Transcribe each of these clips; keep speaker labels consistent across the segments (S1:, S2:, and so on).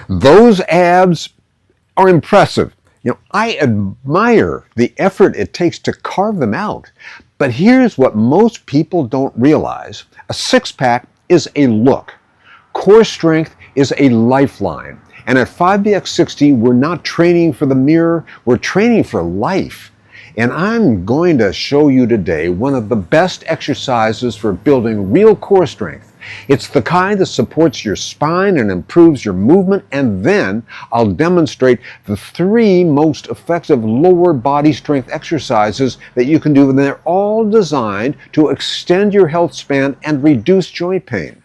S1: Those abs are impressive. I admire the effort it takes to carve them out. But here's what most people don't realize. A six-pack is a look. Core strength is a lifeline. And at 5BX60, we're not training for the mirror, we're training for life. And I'm going to show you today one of the best exercises for building real core strength. It's the kind that supports your spine and improves your movement, and then I'll demonstrate the 3 most effective lower body strength exercises that you can do, and they're all designed to extend your health span and reduce joint pain.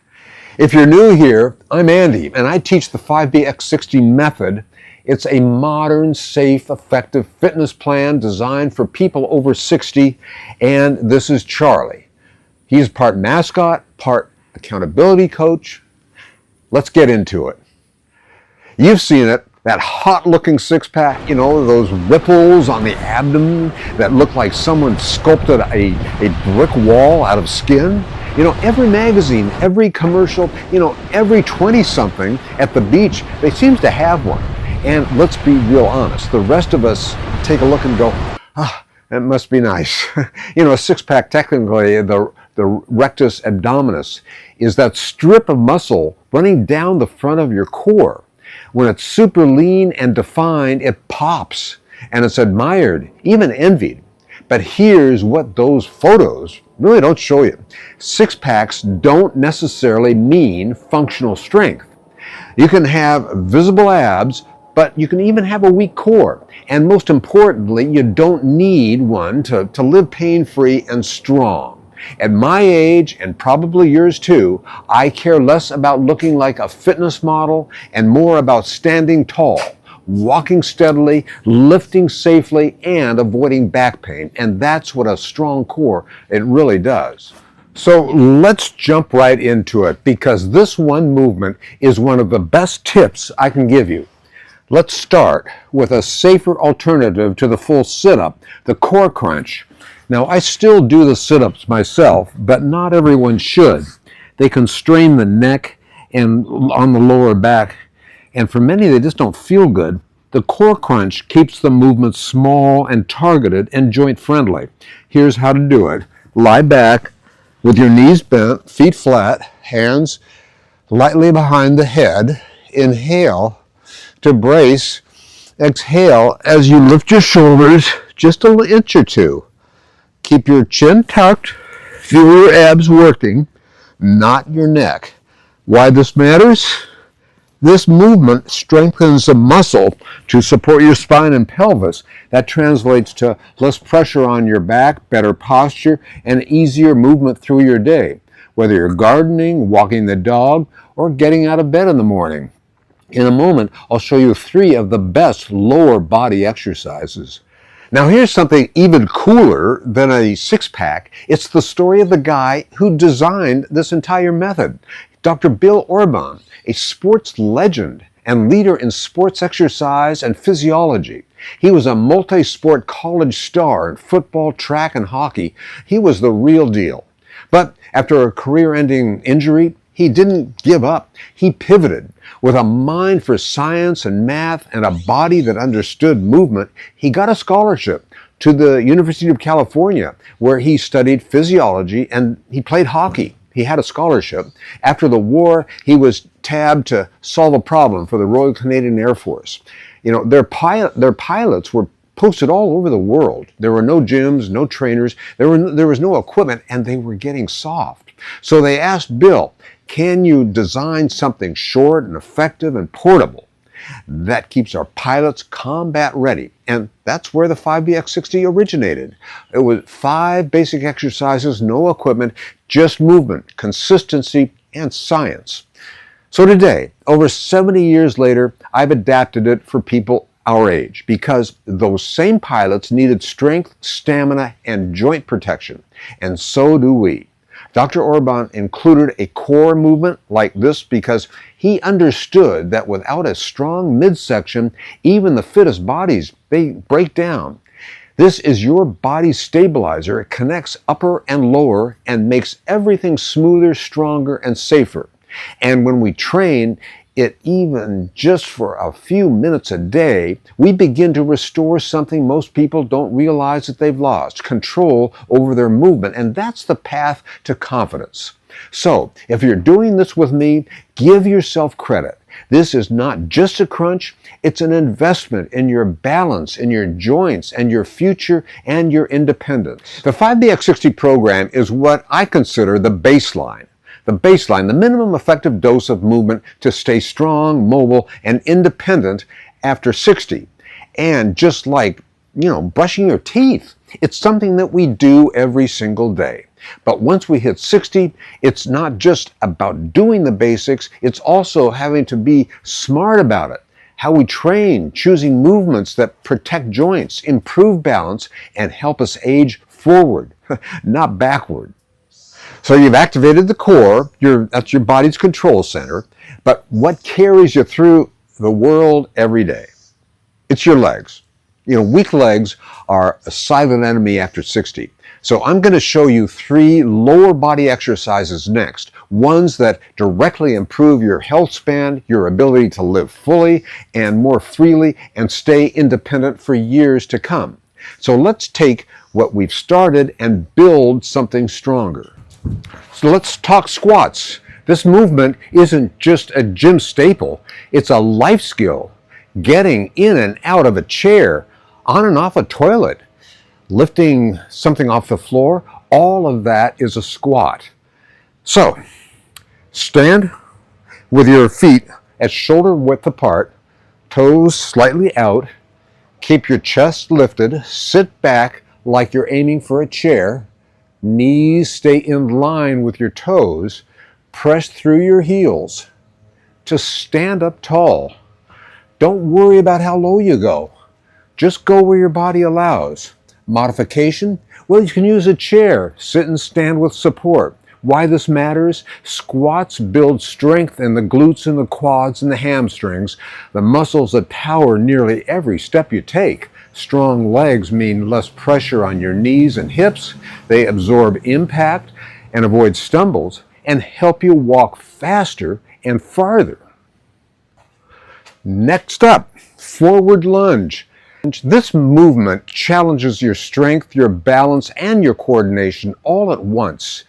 S1: If you're new here, I'm Andy, and I teach the 5BX60 method. It's a modern, safe, effective fitness plan designed for people over 60, and this is Charlie. He's part mascot, part accountability coach. Let's get into it. You've seen it, that hot-looking six-pack, those ripples on the abdomen that look like someone sculpted a brick wall out of skin. Every magazine, every commercial, every 20-something at the beach, they seem to have one. And let's be real honest, the rest of us take a look and go, that must be nice. A six-pack, technically, the rectus abdominis is that strip of muscle running down the front of your core. When it's super lean and defined, it pops, and it's admired, even envied. But here's what those photos really don't show you. Six-packs don't necessarily mean functional strength. You can have visible abs, but you can even have a weak core. And most importantly, you don't need one to live pain-free and strong. At my age, and probably yours too, I care less about looking like a fitness model and more about standing tall, walking steadily, lifting safely, and avoiding back pain. And that's what a strong core, it really does. So let's jump right into it, because this one movement is one of the best tips I can give you. Let's start with a safer alternative to the full sit-up, the core crunch. Now, I still do the sit-ups myself, but not everyone should. They can strain the neck and on the lower back, and for many, they just don't feel good. The core crunch keeps the movement small and targeted and joint-friendly. Here's how to do it. Lie back with your knees bent, feet flat, hands lightly behind the head. Inhale to brace. Exhale as you lift your shoulders just an inch or two. Keep your chin tucked, feel your abs working, not your neck. Why this matters? This movement strengthens the muscle to support your spine and pelvis. That translates to less pressure on your back, better posture, and easier movement through your day, whether you're gardening, walking the dog, or getting out of bed in the morning. In a moment, I'll show you 3 of the best lower body exercises. Now here's something even cooler than a six-pack. It's the story of the guy who designed this entire method. Dr. Bill Orban, a sports legend and leader in sports exercise and physiology. He was a multi-sport college star in football, track, and hockey. He was the real deal. But after a career-ending injury, he didn't give up. He pivoted. With a mind for science and math and a body that understood movement, he got a scholarship to the University of California, where he studied physiology and he played hockey. He had a scholarship. After the war, he was tabbed to solve a problem for the Royal Canadian Air Force. Their pilots were posted all over the world. There were no gyms, no trainers, there was no equipment, and they were getting soft. So they asked Bill, can you design something short and effective and portable that keeps our pilots combat ready? And that's where the 5BX60 originated. It was 5 basic exercises, no equipment, just movement, consistency, and science. So today, over 70 years later, I've adapted it for people our age, because those same pilots needed strength, stamina, and joint protection, and so do we. Dr. Orban included a core movement like this because he understood that without a strong midsection, even the fittest bodies, they break down. This is your body stabilizer. It connects upper and lower and makes everything smoother, stronger, and safer. And when we train, it even just for a few minutes a day, we begin to restore something most people don't realize that they've lost: control over their movement. And that's the path to confidence. So, if you're doing this with me, give yourself credit. This is not just a crunch, it's an investment in your balance, in your joints, and your future, and your independence. The 5BX60 program is what I consider the baseline. The minimum effective dose of movement to stay strong, mobile, and independent after 60. And just like, brushing your teeth, it's something that we do every single day. But once we hit 60, it's not just about doing the basics, it's also having to be smart about it. How we train, choosing movements that protect joints, improve balance, and help us age forward, not backward. So you've activated the core, that's your body's control center, but what carries you through the world every day? It's your legs. Weak legs are a silent enemy after 60. So I'm going to show you 3 lower body exercises next, ones that directly improve your health span, your ability to live fully and more freely and stay independent for years to come. So let's take what we've started and build something stronger. So let's talk squats. This movement isn't just a gym staple, it's a life skill. Getting in and out of a chair, on and off a toilet, lifting something off the floor, all of that is a squat. So, stand with your feet at shoulder width apart, toes slightly out, keep your chest lifted, sit back like you're aiming for a chair, knees stay in line with your toes, press through your heels to stand up tall. Don't worry about how low you go. Just go where your body allows. Modification? Well, you can use a chair, sit and stand with support. Why this matters? Squats build strength in the glutes and the quads and the hamstrings, the muscles that power nearly every step you take. Strong legs mean less pressure on your knees and hips. They absorb impact and avoid stumbles and help you walk faster and farther. Next up, forward lunge. This movement challenges your strength, your balance, and your coordination all at once.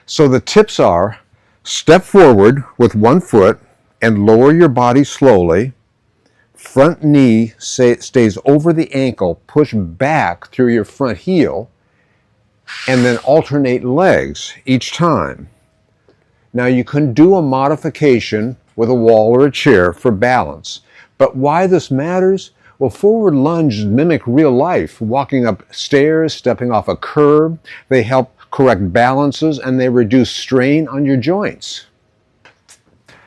S1: So the tips are: step forward with one foot and lower your body slowly. Front knee stays over the ankle, push back through your front heel, and then alternate legs each time. Now you can do a modification with a wall or a chair for balance. But why this matters? Well, forward lunges mimic real life, walking up stairs, stepping off a curb. They help correct balances and they reduce strain on your joints.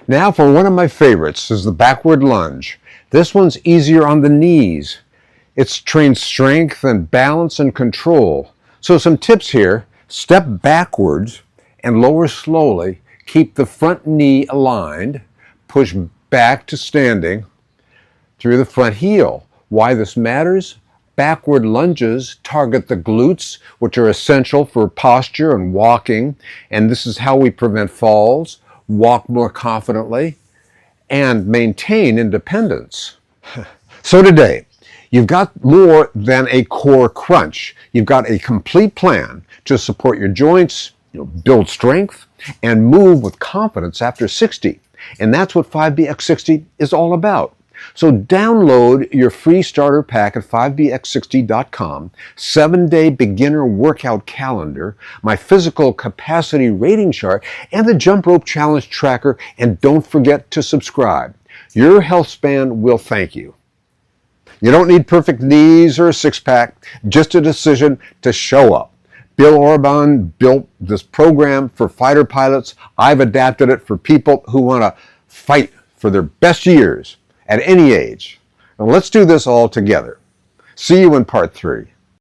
S1: Now for one of my favorites is the backward lunge. This one's easier on the knees. It's trained strength and balance and control. So some tips here: step backwards and lower slowly. Keep the front knee aligned. Push back to standing through the front heel. Why this matters? Backward lunges target the glutes, which are essential for posture and walking, and this is how we prevent falls, walk more confidently, and maintain independence. So today, you've got more than a core crunch. You've got a complete plan to support your joints, build strength, and move with confidence after 60. And that's what 5BX60 is all about. So download your free starter pack at 5bx60.com, 7-day beginner workout calendar, my physical capacity rating chart, and the jump rope challenge tracker, and don't forget to subscribe. Your health span will thank you. You don't need perfect knees or a six-pack, just a decision to show up. Bill Orban built this program for fighter pilots. I've adapted it for people who want to fight for their best years at any age. Now let's do this all together. See you in part 3.